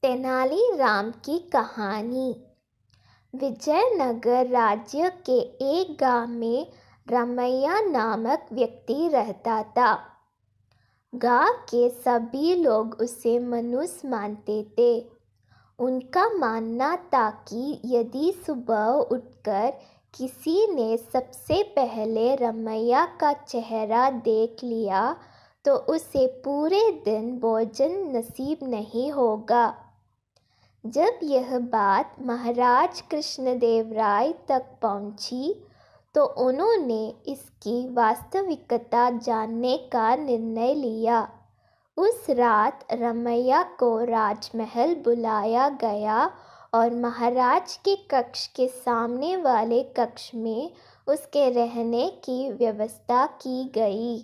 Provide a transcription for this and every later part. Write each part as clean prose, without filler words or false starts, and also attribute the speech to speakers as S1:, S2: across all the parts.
S1: तेनालीराम की कहानी। विजयनगर राज्य के एक गांव में रमैया नामक व्यक्ति रहता था। गांव के सभी लोग उसे मनुष्य मानते थे। उनका मानना था कि यदि सुबह उठकर किसी ने सबसे पहले रमैया का चेहरा देख लिया तो उसे पूरे दिन भोजन नसीब नहीं होगा। जब यह बात महाराज कृष्णदेव राय तक पहुंची तो उन्होंने इसकी वास्तविकता जानने का निर्णय लिया। उस रात रमैया को राजमहल बुलाया गया और महाराज के कक्ष के सामने वाले कक्ष में उसके रहने की व्यवस्था की गई।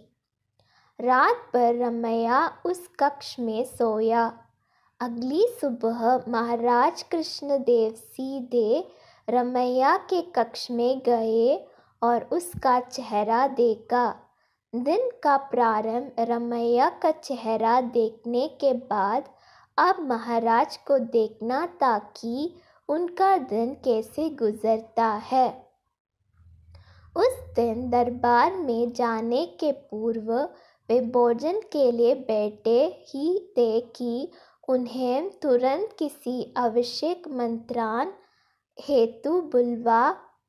S1: रात भर रमैया उस कक्ष में सोया। अगली सुबह महाराज कृष्णदेव सीधे रमैया के कक्ष में गए और उसका चेहरा देखा। दिन का प्रारंभ रमैया का चेहरा देखने के बाद अब महाराज को देखना था कि उनका दिन कैसे गुजरता है। उस दिन दरबार में जाने के पूर्व वे भोजन के लिए बैठे ही थे कि उन्हें तुरंत किसी आवश्यक मंत्रान हेतु बुलवा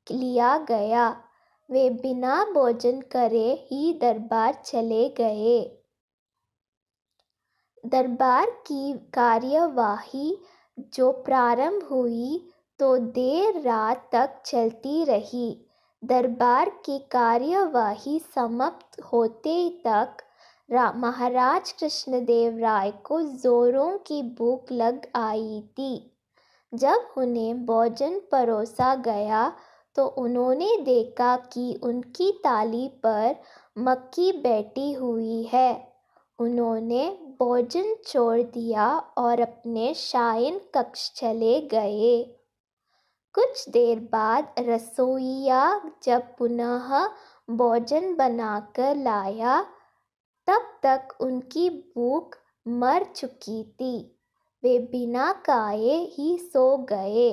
S1: लिया गया। वे बिना भोजन करे ही दरबार चले गए। दरबार की कार्यवाही जो प्रारंभ हुई तो देर रात तक चलती रही। दरबार की कार्यवाही समाप्त होते तक महाराज कृष्णदेव राय को जोरों की भूख लग आई थी। जब उन्हें भोजन परोसा गया तो उन्होंने देखा कि उनकी थाली पर मक्खी बैठी हुई है। उन्होंने भोजन छोड़ दिया और अपने शयन कक्ष चले गए। कुछ देर बाद रसोइया जब पुनः भोजन बनाकर लाया तब तक उनकी भूख मर चुकी थी। वे बिना खाए ही सो गए।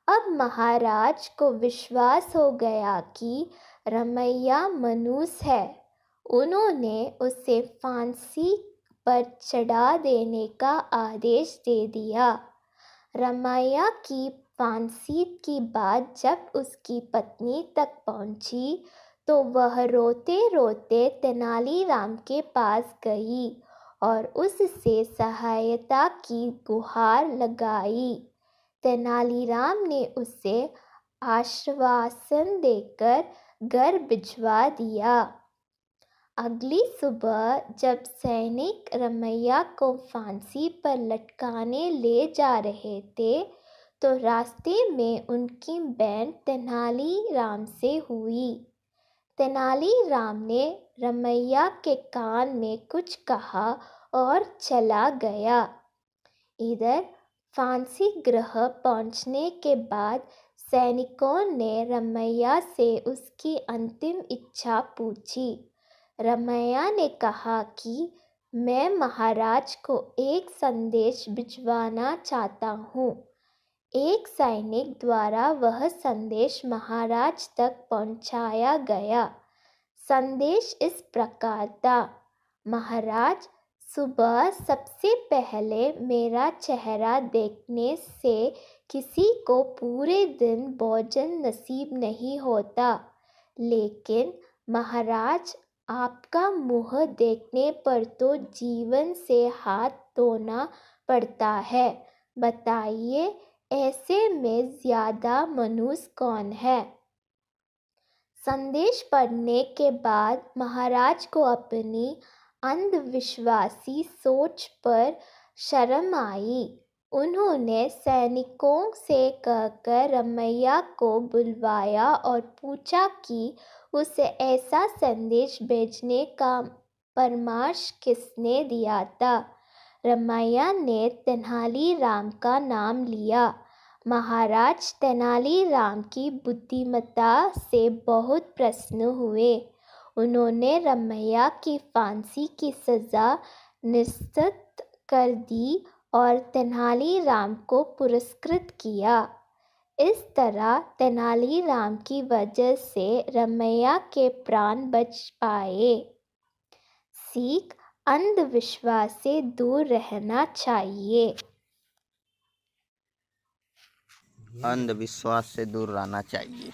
S1: अब महाराज को विश्वास हो गया कि रमैया मनुष्य है। उन्होंने उसे फांसी पर चढ़ा देने का आदेश दे दिया। रमैया की फांसी की बात जब उसकी पत्नी तक पहुंची तो वह रोते रोते तेनालीराम के पास गई और उससे सहायता की गुहार लगाई। तेनालीराम ने उसे आश्वासन देकर घर भिजवा दिया। अगली सुबह जब सैनिक रमैया को फांसी पर लटकाने ले जा रहे थे तो रास्ते में उनकी बहन तेनालीराम से हुई। तेनालीराम ने रमैया के कान में कुछ कहा और चला गया। इधर फांसी गृह पहुंचने के बाद सैनिकों ने रमैया से उसकी अंतिम इच्छा पूछी। रमैया ने कहा कि मैं महाराज को एक संदेश भिजवाना चाहता हूँ। एक सैनिक द्वारा वह संदेश महाराज तक पहुंचाया गया। संदेश इस प्रकार था, महाराज, सुबह सबसे पहले मेरा चेहरा देखने से किसी को पूरे दिन भोजन नसीब नहीं होता, लेकिन महाराज आपका मुँह देखने पर तो जीवन से हाथ धोना पड़ता है। बताइए ऐसे में ज्यादा मनुष्य कौन है। संदेश पढ़ने के बाद महाराज को अपनी अंधविश्वासी सोच पर शर्म आई। उन्होंने सैनिकों से कहकर रमैया को बुलवाया और पूछा कि उसे ऐसा संदेश भेजने का परामर्श किसने दिया था। रमैया ने तेनालीराम का नाम लिया। महाराज तेनालीराम की बुद्धिमत्ता से बहुत प्रसन्न हुए। उन्होंने रमैया की फांसी की सज़ा निश्चित कर दी और तेनालीराम को पुरस्कृत किया। इस तरह तेनालीराम की वजह से रमैया के प्राण बच पाए। सीख: अंधविश्वास से दूर रहना चाहिए।
S2: अंधविश्वास से दूर रहना चाहिए।